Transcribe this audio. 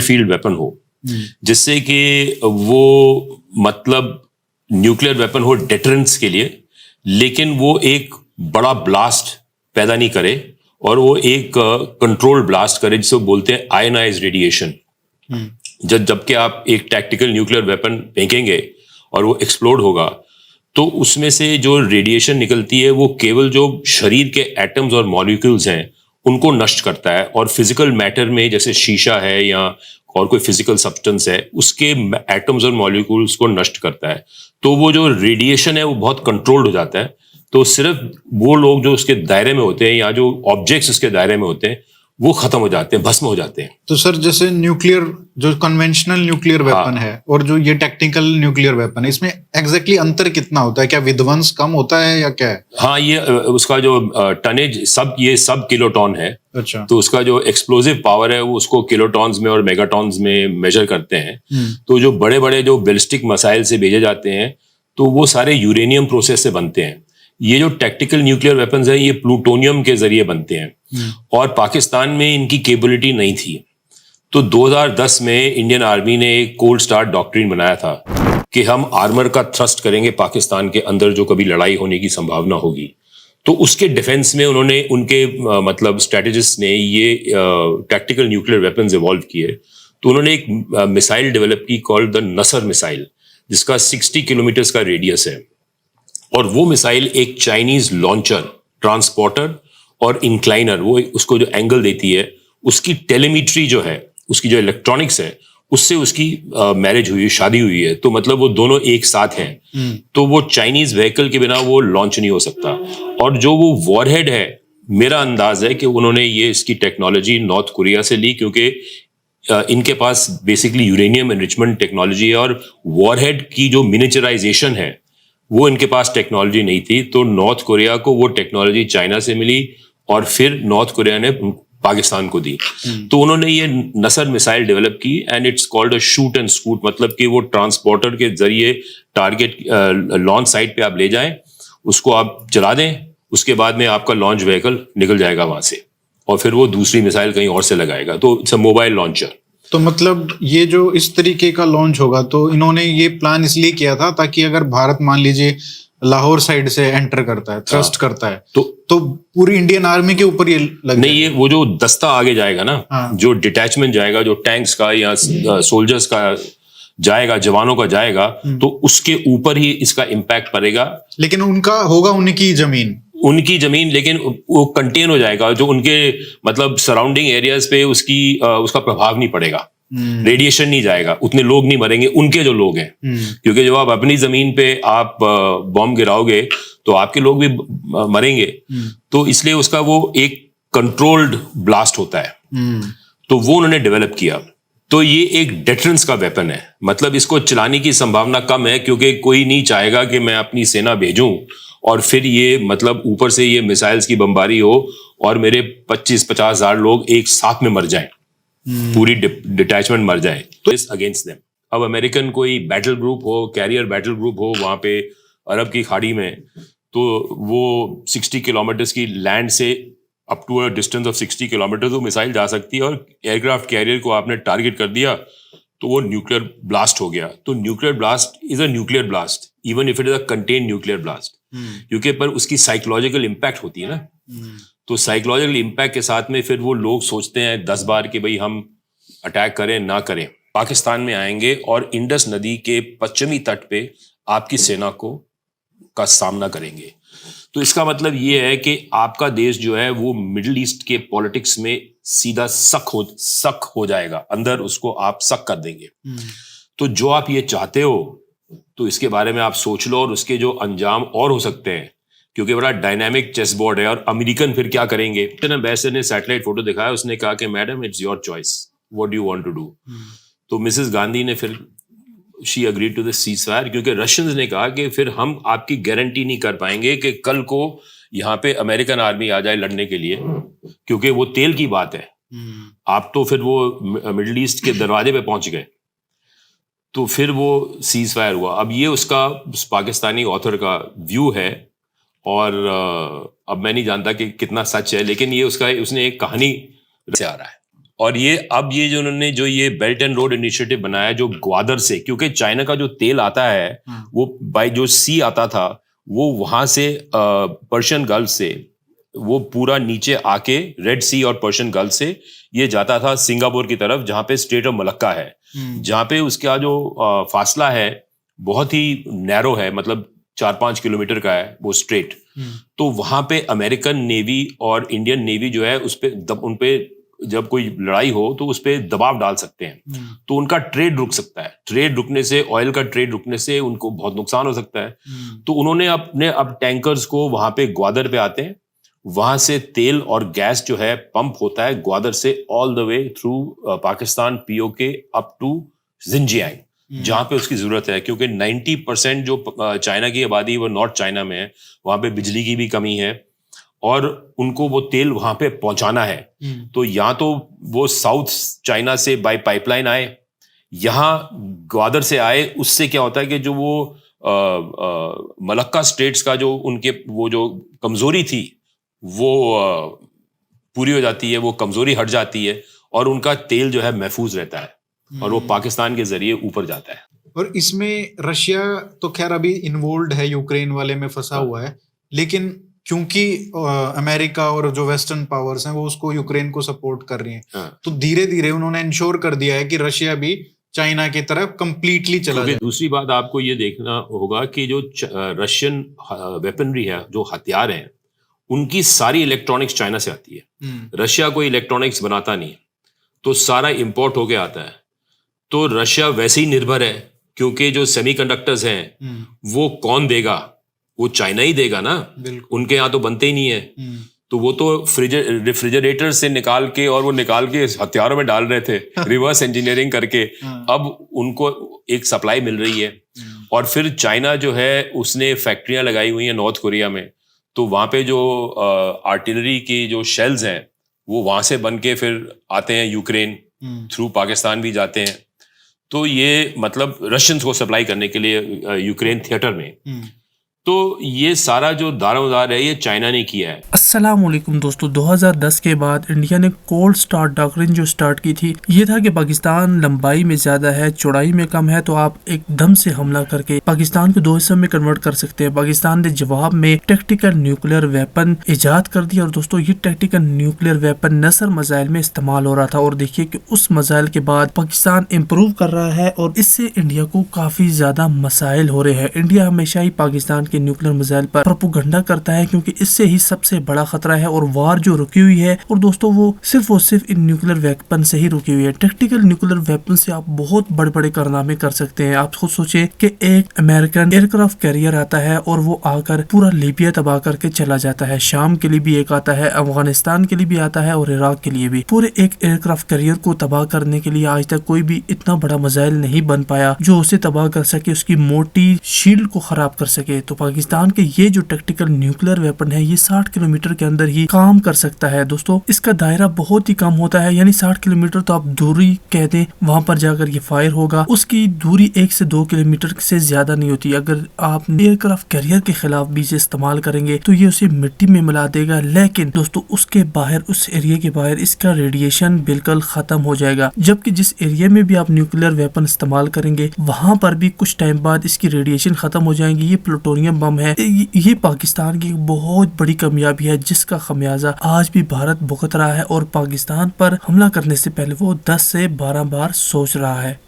Field weapon हो, जिससे कि वो मतलब न्यूक्लियर वेपन हो डेटरेंस के लिए, लेकिन वो एक बड़ा ब्लास्ट पैदा नहीं करे और वो एक कंट्रोल ब्लास्ट करे, जिसे बोलते हैं आयनाइज रेडिएशन। जबकि आप एक टैक्टिकल न्यूक्लियर वेपन फेंकेंगे और वो एक्सप्लोड होगा, तो उसमें से जो रेडिएशन निकलती है वो केवल जो शरीर के एटम्स और मॉलिक्यूल्स हैं उनको नष्ट करता है, और फिजिकल मैटर में जैसे शीशा है या और कोई फिजिकल सब्सटेंस है उसके एटम्स और मॉलिक्यूल्स को नष्ट करता है। तो वो जो रेडिएशन है वो बहुत कंट्रोल्ड हो जाता है। तो सिर्फ वो लोग जो उसके दायरे में होते हैं या जो ऑब्जेक्ट्स उसके दायरे में होते हैं वो खत्म हो जाते हैं, भस्म हो जाते हैं। तो सर जैसे न्यूक्लियर जो कन्वेंशनल न्यूक्लियर वेपन है और जो ये टैक्टिकल न्यूक्लियर वेपन है, इसमें एग्जैक्टली अंतर कितना होता है? क्या विध्वंस कम होता है या क्या है? हाँ, ये उसका जो टनेज ये सब किलोटॉन है। अच्छा। तो उसका जो एक्सप्लोजिव पावर है वो उसको किलोटॉन्स में और मेगाटॉन्स में मेजर करते हैं। तो जो बड़े बड़े जो बैलिस्टिक मिसाइल से भेजे जाते हैं तो वो सारे यूरेनियम प्रोसेस से बनते हैं। ये जो टैक्टिकल न्यूक्लियर वेपन्स है ये प्लूटोनियम के जरिए बनते हैं, और पाकिस्तान में इनकी कैपेबिलिटी नहीं थी। तो 2010 में इंडियन आर्मी ने एक कोल्ड स्टार्ट डॉक्ट्रिन बनाया था कि हम आर्मर का थ्रस्ट करेंगे पाकिस्तान के अंदर जो कभी लड़ाई होने की संभावना होगी। तो उसके डिफेंस में उन्होंने उनके मतलब स्ट्रेटेजिस्ट ने ये टैक्टिकल न्यूक्लियर वेपन्स इवॉल्व किए। तो उन्होंने एक मिसाइल डेवलप की कॉल्ड द नसर मिसाइल, जिसका 60 किलोमीटर का रेडियस है। और वो मिसाइल एक चाइनीज लॉन्चर, ट्रांसपोर्टर और इंक्लाइनर, वो उसको जो एंगल देती है उसकी टेलीमेट्री जो है, उसकी जो इलेक्ट्रॉनिक्स है, उससे उसकी मैरिज हुई, शादी हुई है। तो मतलब वो दोनों एक साथ हैं। तो वो चाइनीज व्हीकल के बिना वो लॉन्च नहीं हो सकता। और जो वो वॉरहेड है, मेरा अंदाज है कि उन्होंने ये इसकी टेक्नोलॉजी नॉर्थ कोरिया से ली, क्योंकि इनके पास बेसिकली यूरेनियम एनरिचमेंट टेक्नोलॉजी है और वॉरहेड की जो मिनिचराइजेशन है वो इनके पास टेक्नोलॉजी नहीं थी। तो नॉर्थ कोरिया को वो टेक्नोलॉजी चाइना से मिली और फिर नॉर्थ कोरिया ने पाकिस्तान को दी। तो उन्होंने ये नसर मिसाइल डेवलप की and it's called a shoot and scoot, मतलब कि वो ट्रांसपोर्टर के जरिए टारगेट लॉन्च साइट पे आप ले जाएं, उसको आप चला दें, उसके बाद में आपका लॉन्च व्हीकल निकल जाएगा वहां से और फिर वो दूसरी मिसाइल कहीं और से लगाएगा। तो इट्स अ मोबाइल लॉन्चर। तो मतलब ये जो इस तरीके का लॉन्च होगा, तो इन्होंने ये प्लान इसलिए किया था ताकि अगर भारत मान लीजिए लाहौर साइड से एंटर करता है, थ्रस्ट करता है, तो पूरी इंडियन आर्मी के ऊपर ये लग नहीं, ये वो जो दस्ता आगे जाएगा ना, जो डिटैचमेंट जाएगा, जो टैंक्स का या सोल्जर्स का जाएगा, जवानों का जाएगा, तो उसके ऊपर ही इसका इम्पैक्ट पड़ेगा। लेकिन उनका होगा उनकी जमीन, लेकिन वो कंटेन हो जाएगा। जो उनके मतलब सराउंडिंग एरियाज पे उसका प्रभाव नहीं पड़ेगा, रेडिएशन नहीं जाएगा, उतने लोग नहीं मरेंगे, उनके जो लोग हैं। क्योंकि जब आप अपनी जमीन पे आप बॉम्ब गिराओगे तो आपके लोग भी मरेंगे। तो इसलिए उसका वो एक कंट्रोल्ड ब्लास्ट होता है। तो वो उन्होंने डेवलप किया। तो ये एक डेटरेंस का वेपन है, मतलब इसको चलाने की संभावना कम है, क्योंकि कोई नहीं चाहेगा कि मैं अपनी सेना भेजूं और फिर ये मतलब ऊपर से ये मिसाइल्स की बमबारी हो और मेरे 25-50 हजार लोग एक साथ में मर जाएं, पूरी डिटैचमेंट मर जाए। तो इस अगेंस्ट देम। अब अमेरिकन कोई बैटल ग्रुप हो, कैरियर बैटल ग्रुप हो वहां पे अरब की खाड़ी में, तो वो 60 किलोमीटर की लैंड से up to a distance of 60 kilometre वो मिसाइल जा सकती है, और एयरक्राफ्ट कैरियर को आपने टारगेट कर दिया तो वो न्यूक्लियर ब्लास्ट हो गया। तो nuclear blast is a nuclear blast even if it is a contain nuclear blast, क्योंकि पर उसकी साइकोलॉजिकल इम्पैक्ट होती है ना। तो साइकोलॉजिकल इम्पैक्ट के साथ में फिर वो लोग सोचते हैं 10 बार कि भाई हम अटैक करें ना करें। पाकिस्तान में आएंगे और इंडस नदी के पश्चिमी तट पे आपकी सेना का सामना करेंगे। तो इसका मतलब ये है कि आपका देश जो है वो मिडिल ईस्ट के पॉलिटिक्स में सीधा सक हो जाएगा, अंदर उसको आप सक कर देंगे। तो जो आप ये चाहते हो तो इसके बारे में आप सोच लो, और उसके जो अंजाम और हो सकते हैं, क्योंकि बड़ा डायनामिक चेस बोर्ड है। और अमेरिकन फिर क्या करेंगे? एम्बेसडर ने सैटेलाइट फोटो दिखाया, उसने कहा कि madam it's your choice, what do you want to do. तो मिसेस गांधी ने फिर she agreed to the ceasefire, क्योंकि रशियंस ने कहा कि फिर हम आपकी गारंटी नहीं कर पाएंगे कि कल को यहाँ पे अमेरिकन आर्मी आ जाए लड़ने के लिए, क्योंकि वो तेल की बात है। आप तो फिर वो मिडिल ईस्ट के दरवाजे पे पहुंच गए। तो फिर वो सीज फायर हुआ। अब ये उसका पाकिस्तानी ऑथर का व्यू है, और अब मैं नहीं जानता कि कितना सच है, लेकिन ये उसने एक कहानी से आ रहा है। और ये अब ये जो उन्होंने जो ये बेल्ट एंड रोड इनिशिएटिव बनाया जो ग्वादर से, क्योंकि चाइना का जो तेल आता है वो बाय जो सी आता था वो वहां से पर्शियन गल्फ से वो पूरा नीचे आके रेड सी और पर्शियन गल्फ से ये जाता था सिंगापुर की तरफ, जहां पे स्ट्रेट ऑफ मलक्का है, जहां पे उसका जो फासला है बहुत ही नैरो है, मतलब 4-5 किलोमीटर का है वो स्ट्रेट। तो वहां पे अमेरिकन नेवी और इंडियन नेवी जो है उस पे उन पे जब कोई लड़ाई हो तो उस पे दबाव डाल सकते हैं, तो उनका ट्रेड रुक सकता है। ट्रेड रुकने से, ऑयल का ट्रेड रुकने से उनको बहुत नुकसान हो सकता है। तो उन्होंने अब टैंकर्स को वहां पे ग्वादर पे आते हैं, वहां से तेल और गैस जो है पंप होता है ग्वादर से all the way through Pakistan PoK up to Xinjiang, जहां पे उसकी जरूरत है, क्योंकि 90% जो चाइना की आबादी वो नॉर्थ चाइना में है, वहां पे बिजली की भी कमी है और उनको वो तेल वहां पे पहुंचाना है। तो या तो वो साउथ चाइना से बाय पाइपलाइन आए, यहाँ ग्वादर से आए, उससे क्या होता है कि जो वो मलक्का स्टेट्स का जो उनके वो जो कमजोरी थी वो पूरी हो जाती है, वो कमजोरी हट जाती है और उनका तेल जो है महफूज रहता है और वो पाकिस्तान के जरिए ऊपर जाता है। और इसमें रशिया तो खैर अभी इन्वॉल्व है, यूक्रेन वाले में फंसा हुआ है, लेकिन क्योंकि अमेरिका और जो वेस्टर्न पावर्स हैं वो उसको यूक्रेन को सपोर्ट कर रही हैं, तो धीरे धीरे उन्होंने इंश्योर कर दिया है कि रशिया भी चाइना की तरफ कंप्लीटली चला जाए। दूसरी बात आपको ये देखना होगा कि जो रशियन वेपनरी है, जो हथियार हैं, उनकी सारी इलेक्ट्रॉनिक्स चाइना से आती है। रशिया कोई इलेक्ट्रॉनिक्स बनाता नहीं, तो सारा इंपोर्ट होके आता है। तो रशिया वैसे ही निर्भर है, क्योंकि जो सेमीकंडक्टर्स हैं वो कौन देगा, वो चाइना ही देगा ना, उनके यहाँ तो बनते ही नहीं है। तो वो तो रेफ्रिजरेटर से निकाल के और वो निकाल के हथियारों में डाल रहे थे रिवर्स इंजीनियरिंग करके, अब उनको एक सप्लाई मिल रही है। और फिर चाइना जो है उसने फैक्ट्रियां लगाई हुई हैं नॉर्थ कोरिया में, तो वहां पे जो आर्टिलरी की जो शेल्स हैं वो वहां से बन के फिर आते हैं यूक्रेन, थ्रू पाकिस्तान भी जाते हैं। तो ये मतलब रशियंस को सप्लाई करने के लिए यूक्रेन थिएटर में, तो ये सारा जो दारोमदार है ये चाइना ने किया है। अस्सलाम वालेकुम दोस्तों, 2010 के बाद इंडिया ने कोल्ड स्टार्ट डॉक्ट्रिन जो स्टार्ट की थी, ये था कि पाकिस्तान लंबाई में ज्यादा है, चौड़ाई में कम है, तो आप एकदम से हमला करके पाकिस्तान को दो हिस्सों में कन्वर्ट कर सकते हैं। पाकिस्तान ने जवाब में टैक्टिकल न्यूक्लियर वेपन इजाद कर दिया और दोस्तों ये टैक्टिकल न्यूक्लियर वेपन नसर मिसाइल में इस्तेमाल हो रहा था। और देखिए कि उस मिसाइल के बाद पाकिस्तान इम्प्रूव कर रहा है और इससे इंडिया को काफी ज्यादा मसाइल हो रहे हैं। इंडिया हमेशा ही पाकिस्तान के न्यूक्लियर मिसाइल पर प्रोपेगेंडा करता है, क्योंकि इससे ही सबसे बड़ा खतरा है और वार जो रुकी हुई है, और दोस्तों वो सिर्फ इन न्यूक्लियर वेपन से ही रुकी हुई है। टैक्टिकल न्यूक्लियर वेपन से आप बहुत बड़े बड़े कारनामे कर सकते हैं। आप खुद सोचे कि एक अमेरिकन एयरक्राफ्ट कैरियर आता है और वो आकर पूरा लीबिया तबाह करके चला जाता है। शाम के लिए भी एक आता है, अफगानिस्तान के लिए भी आता है और इराक के लिए भी। पूरे एक एयरक्राफ्ट कैरियर को तबाह करने के लिए आज तक कोई भी इतना बड़ा मिसाइल नहीं बन पाया जो उसे तबाह कर सके, उसकी मोटी शील्ड को खराब कर सके। तो पाकिस्तान के ये जो टैक्टिकल न्यूक्लियर वेपन है ये 60 किलोमीटर के अंदर ही काम कर सकता है। दोस्तों इसका दायरा बहुत ही कम होता है, यानी 60 किलोमीटर तो आप दूरी कह दें, वहां पर जाकर ये फायर होगा। उसकी दूरी 1 से 2 किलोमीटर से ज्यादा नहीं होती। अगर आप एयरक्राफ्ट कैरियर के खिलाफ भी इसे इस्तेमाल करेंगे तो ये उसे मिट्टी में मिला देगा, लेकिन दोस्तों उसके बाहर, उस एरिया के बाहर इसका रेडिएशन बिल्कुल खत्म हो जाएगा। जबकि जिस एरिया में भी आप न्यूक्लियर वेपन इस्तेमाल करेंगे वहां पर भी कुछ टाइम बाद इसकी रेडिएशन खत्म हो जाएगी। ये प्लूटोनियम बम है, ये पाकिस्तान की बहुत बड़ी कामयाबी है जिसका खमियाजा आज भी भारत भुगत रहा है और पाकिस्तान पर हमला करने से पहले वो 10 से 12 बार सोच रहा है।